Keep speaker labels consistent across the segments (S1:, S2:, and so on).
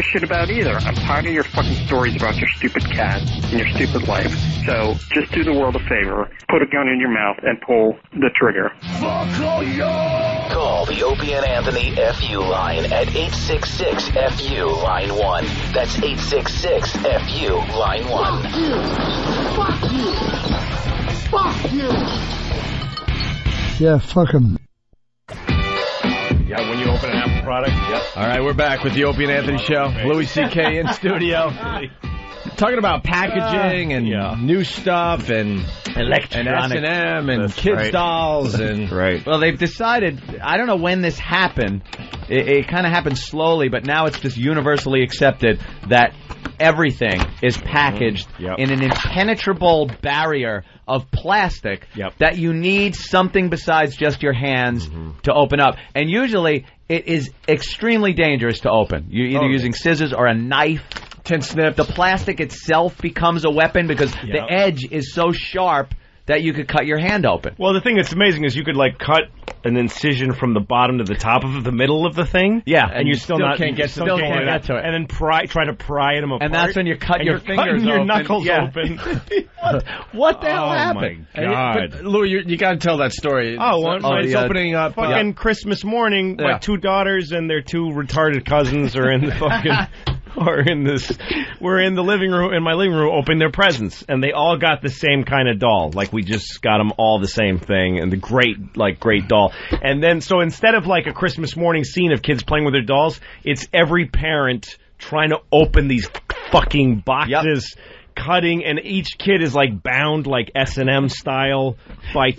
S1: a shit about either. I'm tired of your fucking stories about your stupid cat and your stupid life. So just do the world a favor. Put a gun in your mouth and pull the trigger.
S2: Call the Opie and Anthony FU line at 866-FU line 1. That's 866-FU line 1.
S3: Fuck you. Fuck you.
S4: Yeah, fuck him.
S5: Yeah, when you open an Apple product. Yep.
S6: All right, we're back with the Opie and Anthony Show. Louis C.K. in studio. Talking about packaging and new stuff and
S5: electronic
S6: and S&M and kids' dolls. And
S5: right.
S6: Well, they've decided, I don't know when this happened. It kind of happened slowly, but now it's just universally accepted that everything is packaged in an impenetrable barrier of plastic that you need something besides just your hands to open up. And usually it is extremely dangerous to open. You're either using scissors or a knife. Tin snip. The plastic itself becomes a weapon because the edge is so sharp that you could cut your hand open.
S5: Well, the thing that's amazing is you could like cut an incision from the bottom to the top of the middle of the thing.
S6: Yeah,
S5: and you still
S6: can't get to it.
S5: And then try to pry them apart.
S6: And that's when you cut your fingers
S5: your
S6: open.
S5: knuckles open.
S6: What the hell happened?
S5: Oh my God!
S6: But, Louis, you got to tell that story.
S5: It's opening up. Fucking Christmas morning. My two daughters and their two retarded cousins are in the fucking. We're in the living room, in my living room, opening their presents, and they all got the same kind of doll. Like, we just got them all the same thing, and the great doll. And then, so instead of like a Christmas morning scene of kids playing with their dolls, it's every parent trying to open these fucking boxes. Cutting, and each kid is like bound like S&M style by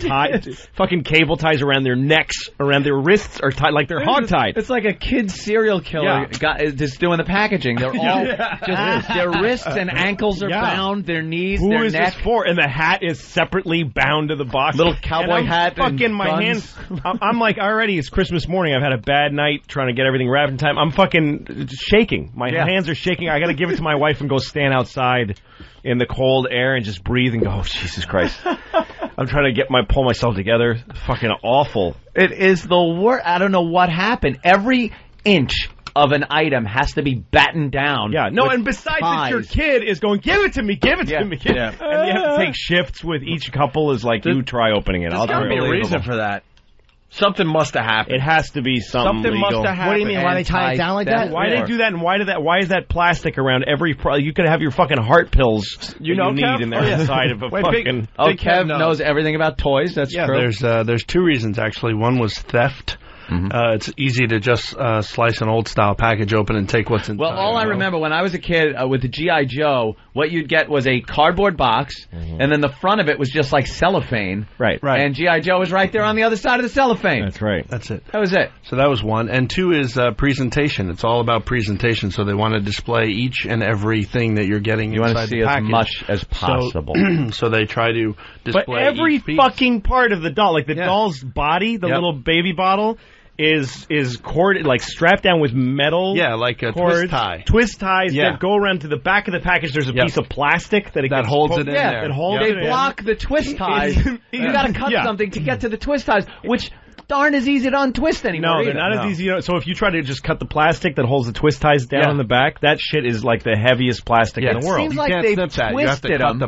S5: fucking cable ties around their necks, around their wrists, or tied like they're hogtied.
S6: It's like a kid serial killer just doing the packaging. They're all their wrists and ankles are bound, their knees,
S5: Who
S6: their
S5: is
S6: neck.
S5: this for? And the hat is separately bound to the box.
S6: Little cowboy hat.
S5: Fucking
S6: and
S5: my
S6: guns.
S5: hands. I'm like, already it's Christmas morning. I've had a bad night trying to get everything wrapped in time. I'm fucking shaking. My hands are shaking. I got to give it to my wife and go stand outside in the cold air and just breathe and go, oh, Jesus Christ. I'm trying to pull myself together. Fucking awful.
S6: It is the worst. I don't know what happened. Every inch of an item has to be battened down.
S5: Yeah, no, and besides that, your kid is going, give it to me, give it to me. Yeah. And you have to take shifts with each couple is like, you try opening it.
S6: There's got to be a reason for that. Something must have happened.
S5: It has to be something legal.
S6: Must have happened.
S4: What do you mean? Why they tie it down like that?
S5: Why they do that? And why is that plastic around every? You could have your fucking heart pills you need in there inside of a fucking.
S6: Kev knows everything about toys. That's true.
S7: There's two reasons actually. One was theft. It's easy to just slice an old-style package open and take what's inside.
S6: Well, all I remember when I was a kid with the G.I. Joe, what you'd get was a cardboard box, and then the front of it was just like cellophane.
S5: Right.
S6: And G.I. Joe was right there on the other side of the cellophane.
S5: That's right.
S7: That's it.
S6: That was it.
S7: So that was one. And two is presentation. It's all about presentation, so they want to display each and everything that you're getting inside the package.
S6: You want to see as much as possible.
S7: So they try to display
S5: But every
S7: each piece.
S5: fucking part of the doll, like the doll's body, the little baby bottle, is corded, like strapped down with metal.
S7: Yeah, like a
S5: cords,
S7: twist ties
S5: that go around to the back of the package. There's a piece of plastic that
S7: holds it in there.
S5: That holds it in.
S6: They block the twist ties. You got to cut something to get to the twist ties, which darn as easy to untwist anymore.
S5: No, they're not as easy. So if you try to just cut the plastic that holds the twist ties down in the back, that shit is like the heaviest plastic in the world.
S6: It seems like they've twisted them.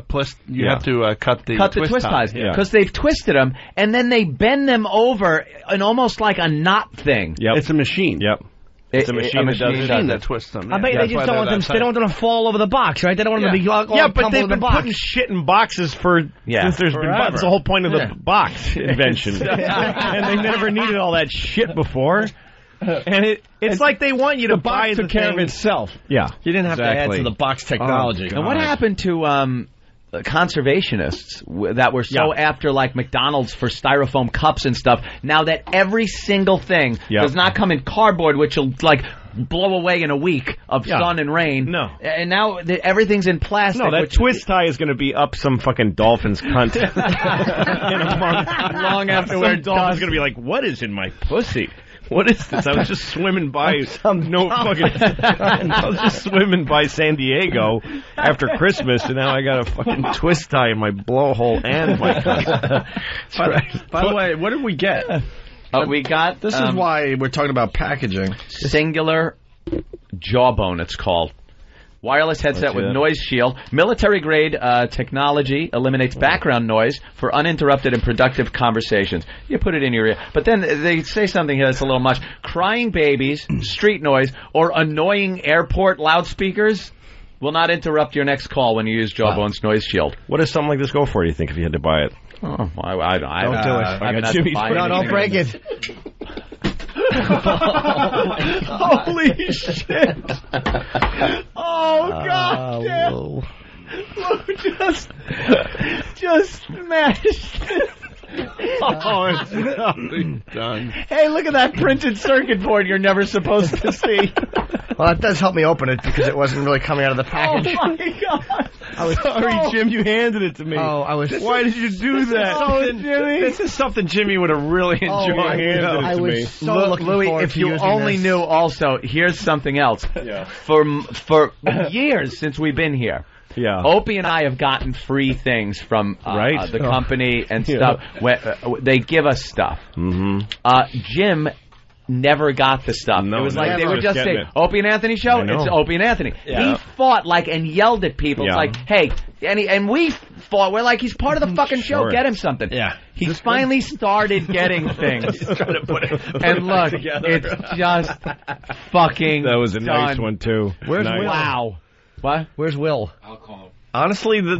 S7: You have to cut the
S6: twist ties because they've twisted them and then they bend them over in almost like a knot thing.
S7: Yep. It's a machine.
S5: Yep. It's a machine
S7: that twists them.
S4: I bet they just don't want them. They don't want them to fall over the box, right? They don't want them to be all
S5: but they've been putting shit in boxes since there's been. That's the whole point of the box invention, and they never needed all that shit before. And it's like they want you to buy the
S6: took care of itself.
S5: Yeah,
S6: you didn't have to add to the box technology. And what happened to conservationists that were so after like McDonald's for styrofoam cups and stuff? Now that every single thing does not come in cardboard, which will like blow away in a week of sun and rain.
S5: No,
S6: and now everything's in plastic.
S5: No, that twist tie is going to be up some fucking dolphin's cunt in a month.
S6: Long afterward,
S5: dolphin's going to be like, "What is in my pussy? What is this? I was just swimming by I was just swimming by San Diego after Christmas, and now I got a fucking twist tie in my blowhole and my cunt."
S6: By the way, what did we get? We got.
S8: This is why we're talking about packaging.
S6: Singular Jawbone, it's called. Wireless headset with noise shield. Military-grade technology eliminates background noise for uninterrupted and productive conversations. You put it in your ear. But then they say something here that's a little much. Crying babies, street noise, or annoying airport loudspeakers will not interrupt your next call when you use Jawbone's noise shield.
S5: What does something like this go for, do you think, if you had to buy it?
S6: Oh,
S4: Don't do it. Don't break it.
S5: Holy shit! Oh God! Lou just smashed it. Oh, it's done.
S6: Hey, look at that printed circuit board you're never supposed to see.
S4: Well, it does help me open it because it wasn't really coming out of the package.
S6: Oh my God!
S5: I was sorry, Jim. You handed it to me.
S4: Oh, I was.
S5: Why did you do that, Jimmy? This is something Jimmy would have really enjoyed.
S4: I was so looking
S6: Louis,
S4: forward
S6: if
S4: to
S6: you
S4: using
S6: only
S4: this.
S6: knew. Also, here's something else.
S5: Yeah.
S6: For years since we've been here.
S5: Yeah.
S6: Opie and I have gotten free things from the company and stuff. They give us stuff.
S5: Mm-hmm.
S6: Jim never got the stuff.
S5: No,
S6: it was like they would just say,
S5: it.
S6: Opie and Anthony show? It's Opie and Anthony.
S5: Yeah.
S6: He fought and yelled at people. It's like, hey, and we fought. We're like, he's part of the fucking show. Get him something.
S5: Yeah.
S6: He's finally started getting things.
S5: Trying to put it
S6: And look, it's just fucking
S5: That was a
S6: done.
S5: nice one, too.
S4: Where's Will?
S6: Wow. What?
S4: Where's Will?
S8: I'll call him.
S5: Honestly, these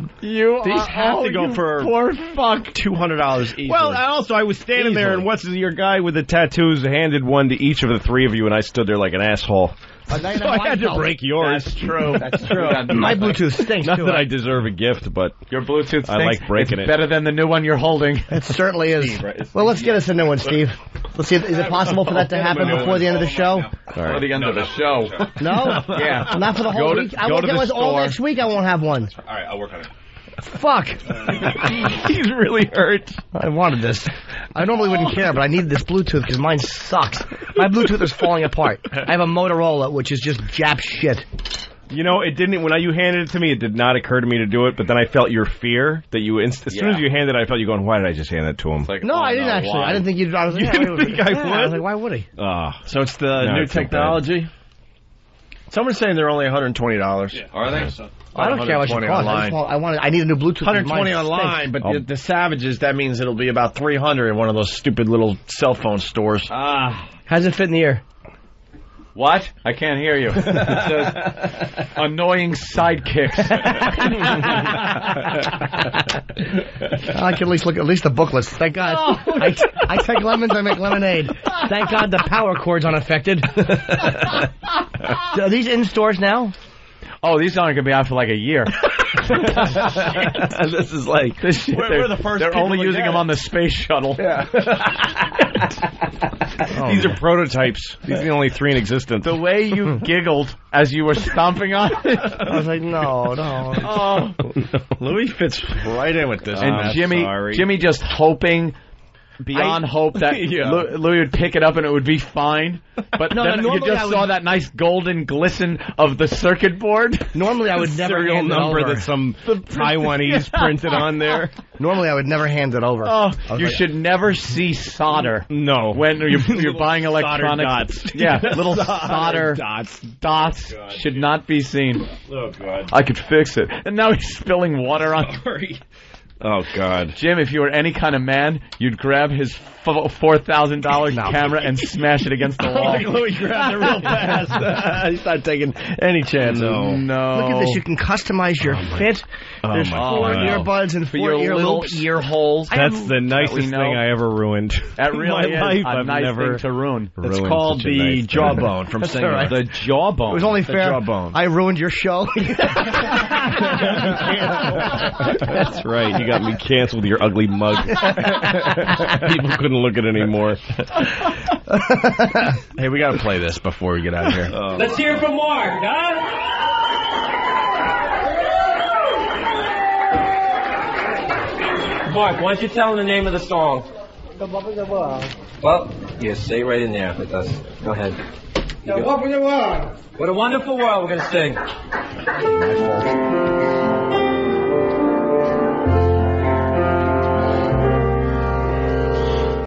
S5: have to go for
S6: poor fuck
S5: $200 each.
S6: Well,
S5: I was standing there, and your guy with the tattoos handed one to each of the three of you, and I stood there like an asshole. So I had to break yours.
S6: That's true. That's true.
S4: My Bluetooth stinks.
S5: Not
S4: too.
S5: that I deserve a gift, but
S6: Your Bluetooth stinks.
S5: I like breaking
S6: it's
S5: it.
S6: better than the new one you're holding.
S4: It certainly is. Well, let's get us a new one, Steve. Let's see. Is it possible for that to happen before the end of the show?
S6: Before the end of the show.
S4: No.
S6: Yeah.
S4: Well, not for the whole
S6: Go to-
S4: week. I
S6: go
S4: won't
S6: to
S4: get
S6: the
S4: one all
S6: store.
S4: next week. I won't have one.
S8: All right, I'll work on it.
S4: Fuck.
S5: He's really hurt.
S4: I wanted this. I normally wouldn't care, but I needed this Bluetooth because mine sucks. My Bluetooth is falling apart. I have a Motorola, which is just Jap shit.
S5: You know, it didn't. When you handed it to me, it did not occur to me to do it. But then I felt your fear that you. As soon as you handed it, I felt you going, "Why did I just hand that to him?"
S6: Like,
S4: No, I didn't actually.
S6: why?
S4: I didn't think you'd. I was like,
S5: You didn't think I would?
S4: I was like, why would he?
S5: So it's the
S7: New technology. Someone's saying they're only $120.
S8: Yeah. Are they?
S4: I don't care what you cost. I need a new Bluetooth.
S7: 120
S4: Mine
S7: online,
S4: stinks.
S7: but the Savages, that means it'll be about 300 in one of those stupid little cell phone stores.
S4: How does it fit in the ear?
S6: What? I can't hear you. It says annoying sidekicks.
S4: I can at least look at the booklets. Thank God. I take lemons, I make lemonade. Thank God the power cord's unaffected. Are these in stores now?
S6: Oh, these aren't going to be out for like a year.
S5: This is like
S6: This shit,
S7: We're the first
S6: they're
S7: people
S6: only
S7: to
S6: using
S7: get
S6: them
S7: it.
S6: on the space shuttle.
S7: Yeah.
S5: these are prototypes. These are the only three in existence.
S6: The way you giggled as you were stomping on it.
S4: I was like, no.
S6: Oh.
S7: Louis fits right in with this.
S6: And Jimmy just hoping beyond hope that Louis would pick it up and it would be fine. But then you
S4: normally
S6: just saw that nice golden glisten of the circuit board.
S4: Normally I would never
S5: serial
S4: hand it
S5: number
S4: over.
S5: that some Taiwanese printed on there.
S4: Normally I would never hand it over.
S6: Oh, you should never see solder.
S5: No.
S6: When you're buying electronics.
S5: dots.
S6: Yeah, little solder dots should not be seen. Oh, God. I could fix it. And now he's spilling water on.
S5: Oh, God.
S6: Jim, if you were any kind of man, you'd grab his $4,000 camera and smash it against the wall.
S7: Louis grabbed it real fast. He's not taking any chances.
S6: No.
S4: Look at this. You can customize your fit. There's four earbuds and
S6: For
S4: four
S6: your
S4: ear
S6: little
S4: loops.
S6: ear holes.
S5: That's the nicest thing I ever ruined.
S6: That really
S5: In my
S6: is
S5: life,
S6: a
S5: I've
S6: nice
S5: never
S6: thing to ruin.
S7: It's
S5: ruined
S7: called
S5: such a
S7: the
S5: nice thing.
S7: Jawbone from Singer.
S4: right.
S6: The Jawbone.
S4: It was only fair.
S7: Jawbone.
S4: I ruined your show.
S5: That's right. You got me canceled with your ugly mug. People couldn't look at it anymore.
S7: Hey, we got to play this before we get out of here.
S9: Let's hear it from Mark, huh? Mark, why don't you tell him the name of the song? Well, you say right in there with us. Go ahead. What a wonderful world we're going to sing.